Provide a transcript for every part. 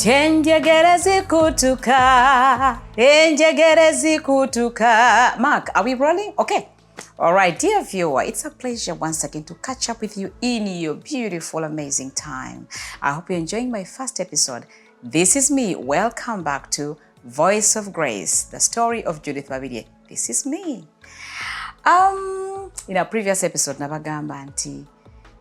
Enjegere zikutuka, enjegere zikutuka. Mark, are we rolling? Okay. All right, dear viewer, it's a pleasure once again to catch up with you in your beautiful, amazing time. I hope you're enjoying my first episode. This is me. Welcome back to Voice of Grace, the story of Judith Babirye. This is me. In a previous episode, nabagamba nti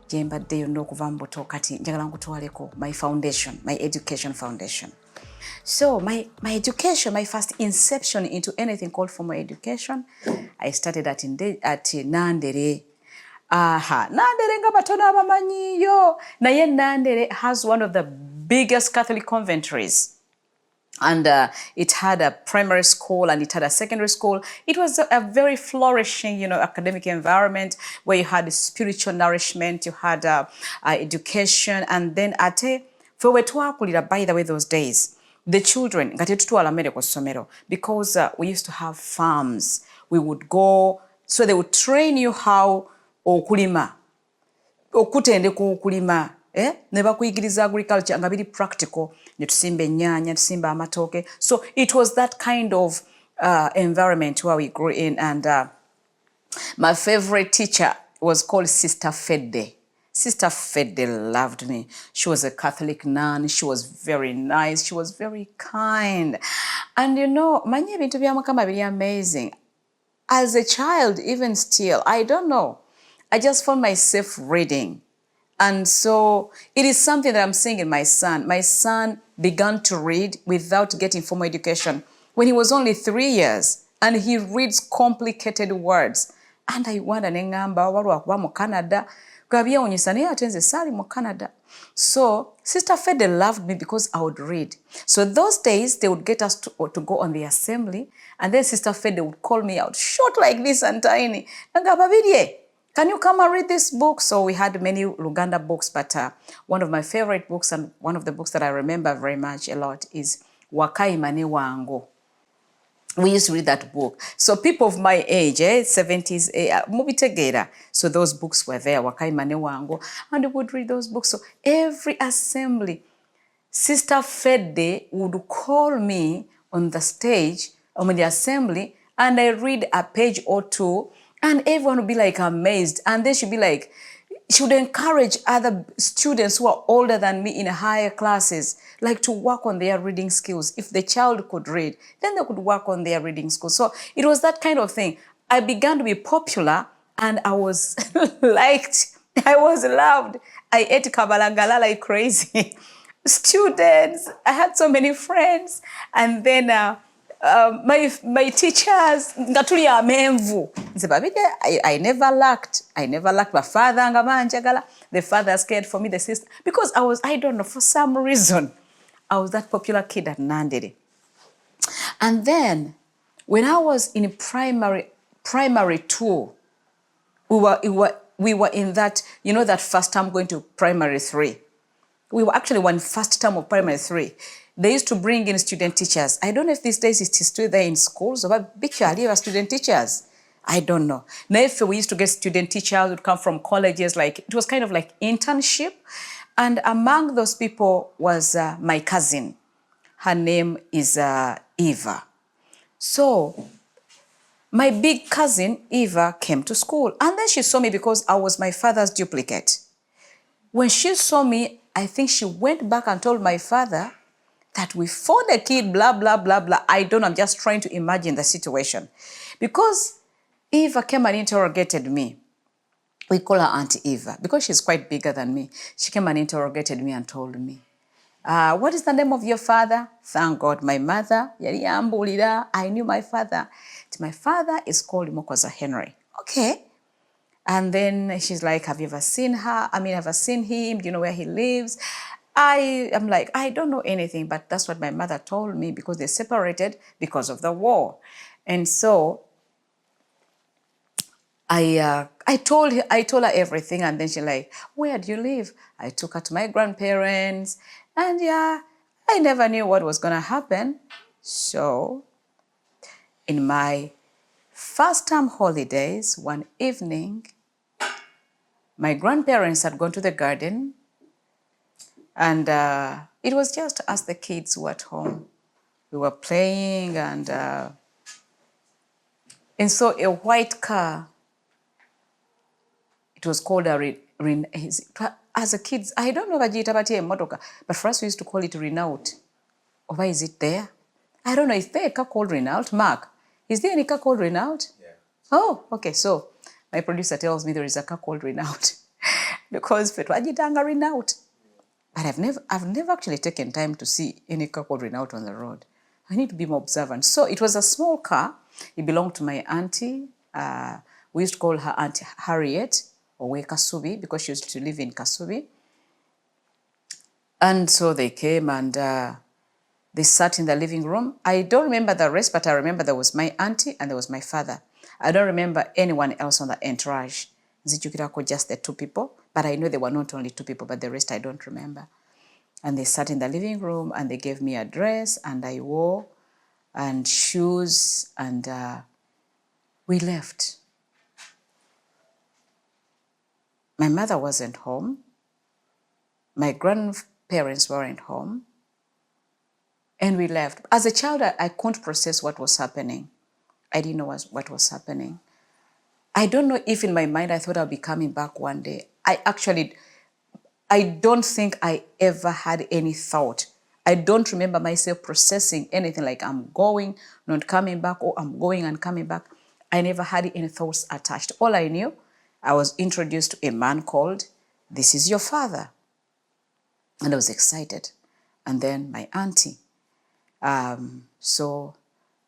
jembaddeyo n'okuva mu buto kati njagala nkutwaleko my foundation, my education foundation. So my education, my first inception into anything called formal education, I started at Nandere. Nandere nga batono abamanyiyo. Naye Nandere has one of the biggest Catholic conventries. And it had a primary school and it had a secondary school. It was a very flourishing, academic environment where you had spiritual nourishment, you had education, and then for by the way, those days, the children, because we used to have farms. We would go, so they would train you how okulima, okulima. Ne bakuyigiriza agriculture nga biri practical, ne tusimba ennyaanya, tusimba amatooke. So it was that kind of environment where we grew in. And my favorite teacher was called Sister Fede. Sister Fede loved me. She was a Catholic nun. She was very nice. She was very kind. And manye ebintu bya Mukama biri amazing. As a child, even still, I don't know, I just found myself reading. And so it is something that I'm seeing in my son. My son began to read without getting formal education when he was only 3 years, and he reads complicated words. And I wonder, nengamba walwa kuba mu Canada, gabyewunyisa naye ate nze saali mu Canada. So Sister Fede loved me because I would read. So those days they would get us to go on the assembly, and then Sister Fede would call me out, short like this and tiny. Nanga Babirye, can you come and read this book? So we had many Luganda books, but one of my favorite books and one of the books that I remember very much a lot is Wakaimane Wango. We used to read that book. So people of my age, 70s, Mubitegera. So those books were there, Wakaimane Wango, and we would read those books. So every assembly, Sister Fede would call me on the stage, on the assembly, and I read a page or two, and everyone would be like amazed. And then she'd be like, she would encourage other students who are older than me in higher classes, like to work on their reading skills. If the child could read, then they could work on their reading skills. So it was that kind of thing. I began to be popular and I was liked. I was loved. I ate kabalangala like crazy. Students, I had so many friends. And then my teachers, ngatuli amenvu. I never lacked. My father, the father cared for me, the sister, because I don't know, for some reason, I was that popular kid at Nandere. And then when I was in primary 2, we were in that, that first term going to primary 3. We were actually one first term of primary 3. They used to bring in student teachers. I don't know if these days it is still there in schools, but big student teachers. I don't know. Now, if we used to get student teachers would come from colleges, like it was kind of like internship. And among those people was my cousin. Her name is Eva. So my big cousin, Eva, came to school. And then she saw me because I was my father's duplicate. When she saw me, I think she went back and told my father that we found a kid, blah, blah, blah, blah. I don't know, I'm just trying to imagine the situation. Because Eva came and interrogated me. We call her Auntie Eva because she's quite bigger than me. She came and interrogated me and told me, what is the name of your father? Thank God, my mother. I knew my father. My father is called Mokoza Henry. Okay. And then she's like, have you ever seen her? Have I seen him? Do you know where he lives? I'm like, I don't know anything, but that's what my mother told me because they separated because of the war. And so I told her everything, and then she's like, where do you live? I took her to my grandparents, and I never knew what was going to happen. So in my first term holidays, one evening, my grandparents had gone to the garden, and It was just us, the kids, who were at home. We were playing, and so a white car, it was called as a kids, I don't know but for us we used to call it Renault. Or why is it there? I don't know. Is there a car called Renault? Mark, is there any car called Renault? Yeah. Oh, okay. So my producer tells me there is a car called Renault because Fetwajitanga Renault. But I've never actually taken time to see any car called Renault on the road. I need to be more observant. So it was a small car. It belonged to my auntie. We used to call her Auntie Harriet, or Kasubi, because she used to live in Kasubi. And so they came and they sat in the living room. I don't remember the rest, but I remember there was my auntie and there was my father. I don't remember anyone else on the entourage. Just the two people, but I know there were not only two people, but the rest I don't remember. And they sat in the living room and they gave me a dress and I wore and shoes, and we left. My mother wasn't home. My grandparents weren't home. And we left. As a child, I couldn't process what was happening. I didn't know what was happening. I don't know if in my mind I thought I'll be coming back one day. I don't think I ever had any thought. I don't remember myself processing anything like I'm going, not coming back, or I'm going and coming back. I never had any thoughts attached. All I knew, I was introduced to a man called, "This is your father." And I was excited. And then my auntie. So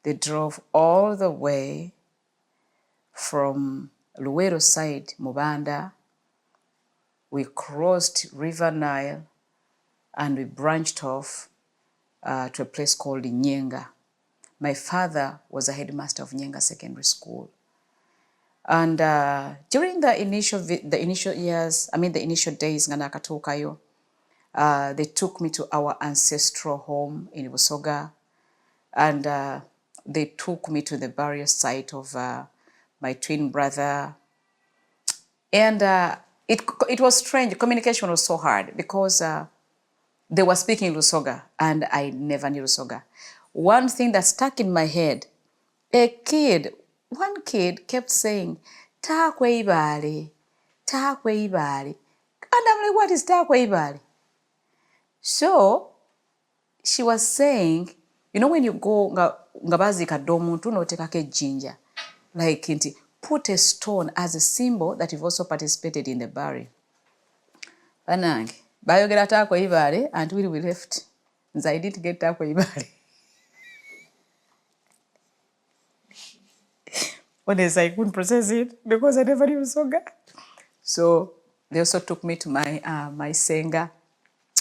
they drove all the way from Luwero side, Mubanda. We crossed River Nile and we branched off to a place called Nyenga. My father was a headmaster of Nyenga Secondary School. And during the initial years, the initial days, they took me to our ancestral home in Busoga, and they took me to the burial site of my twin brother. And it was strange. Communication was so hard because they were speaking Lusoga and I never knew Lusoga. One thing that stuck in my head, one kid kept saying, "Takwe ibali, takwe ibali." And I'm like, what is takwe ibali? So she was saying, when you go ngabazika domuntu notekako ejjinja, like put a stone as a symbol that you've also participated in the burial. Banange bayogera takwe ibali until we left. I didn't get takwe ibali. Honestly, I couldn't process it because I never knew Songa. So they also took me to my Senga.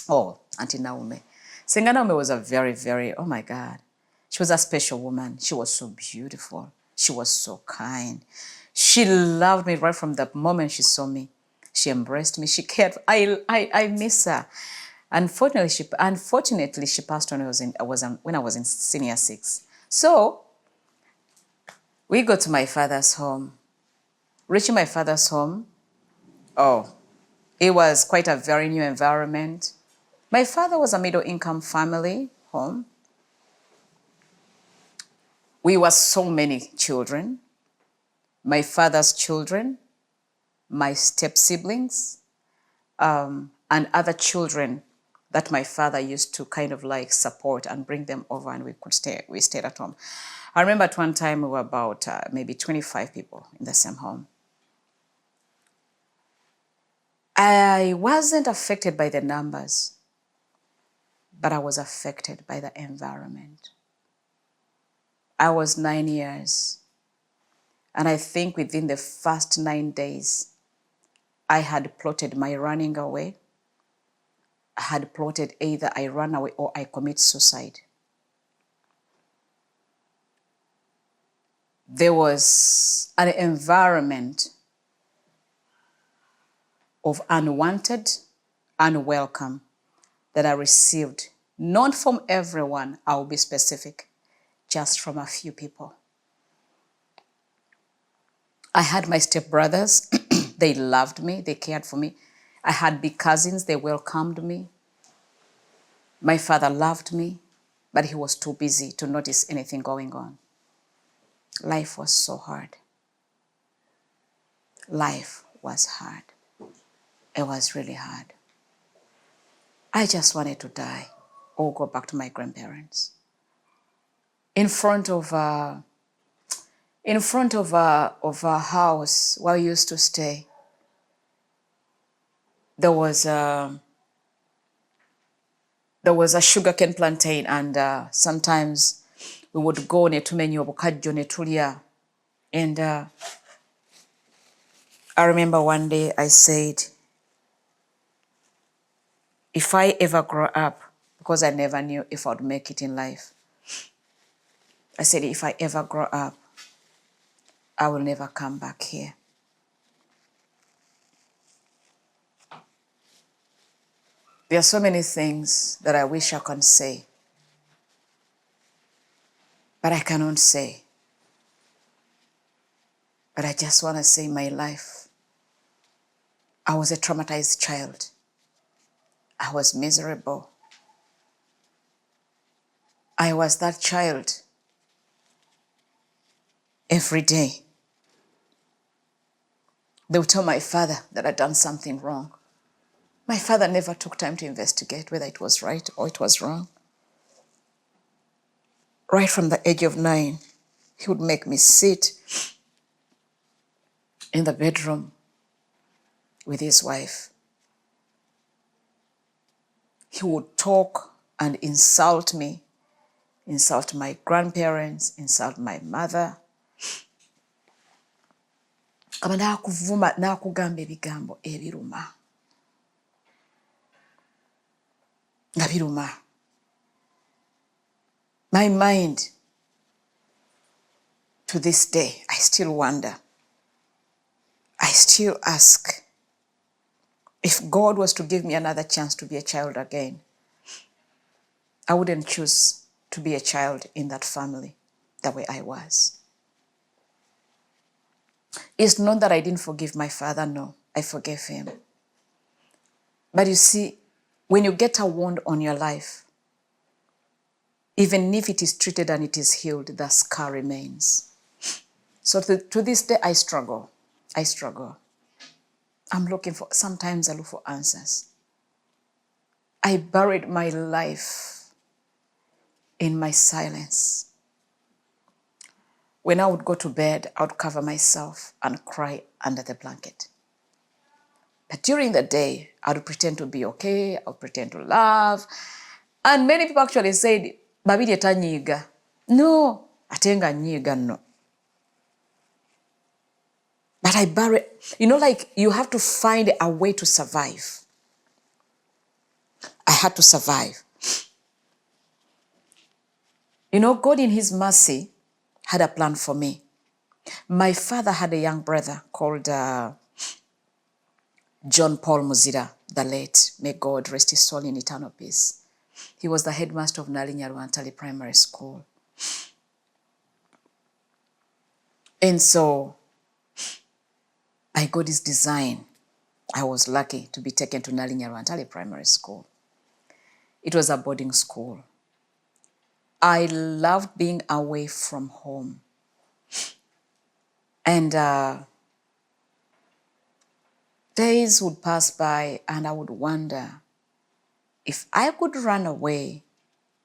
Oh, Auntie Naume. Senga Naume was a very, very, oh my God. She was a special woman. She was so beautiful. She was so kind. She loved me right from the moment she saw me. She embraced me. She cared. I miss her. Unfortunately, she passed when I was in senior 6. So we go to my father's home. Reaching my father's home, it was quite a very new environment. My father was a middle-income family home. We were so many children. My father's children, my step-siblings, and other children that my father used to kind of like support and bring them over, and we stayed at home. I remember at one time we were about maybe 25 people in the same home. I wasn't affected by the numbers, but I was affected by the environment. I was 9 years, and I think within the first 9 days, I had plotted my running away. I had plotted either I run away or I commit suicide. There was an environment of unwanted, unwelcome that I received, not from everyone, I'll be specific, just from a few people. I had my stepbrothers. They loved me. They cared for me. I had big cousins. They welcomed me. My father loved me, but he was too busy to notice anything going on. Life was so hard. Life was hard. It was really hard. I just wanted to die or go back to my grandparents. In front of our house where we used to stay, there was a sugarcane plantain, and sometimes we would go ne tumenya obukajjo ne tulya. And I remember one day I said, if I ever grow up, because I never knew if I would make it in life, I said, if I ever grow up, I will never come back here. There are so many things that I wish I can say, but I cannot say. But I just want to say my life, I was a traumatized child. I was miserable. I was that child every day. They would tell my father that I'd done something wrong. My father never took time to investigate whether it was right or it was wrong. Right from the age of 9, he would make me sit in the bedroom with his wife. He would talk and insult me, insult my grandparents, insult my mother. Kama nakuvuma nakugamba ebigambo ebiruma. Nga biruma. My mind, to this day, I still wonder. I still ask, if God was to give me another chance to be a child again, I wouldn't choose to be a child in that family the way I was. It's not that I didn't forgive my father, no, I forgave him. But you see, when you get a wound on your life, even if it is treated and it is healed, the scar remains. So to this day, I struggle. I struggle. Sometimes I look for answers. I buried my life in my silence. When I would go to bed, I would cover myself and cry under the blanket. But during the day, I would pretend to be okay, I would pretend to laugh. And many people actually said, Babirye tanyiga. No, atenga nyiga no. But I buried, like you have to find a way to survive. I had to survive. God in his mercy had a plan for me. My father had a young brother called John Paul Muzira, the late. May God rest his soul in eternal peace. He was the headmaster of Nalinyarwantali Primary School. And so, by God's design, I was lucky to be taken to Nalinyarwantali Primary School. It was a boarding school. I loved being away from home. And days would pass by and I would wonder if I could run away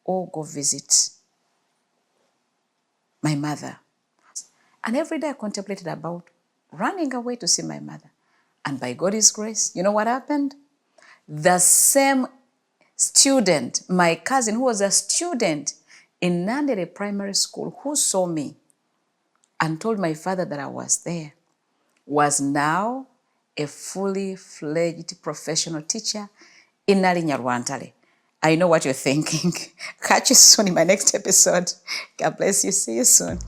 or go visit my mother. And every day I contemplated about running away to see my mother. And by God's grace, you know what happened? The same student, my cousin, who was a student in Nandere Primary School, who saw me and told my father that I was there, was now a fully fledged professional teacher in Nalinyarwantali. I know what you're thinking. Catch you soon in my next episode. God bless you. See you soon.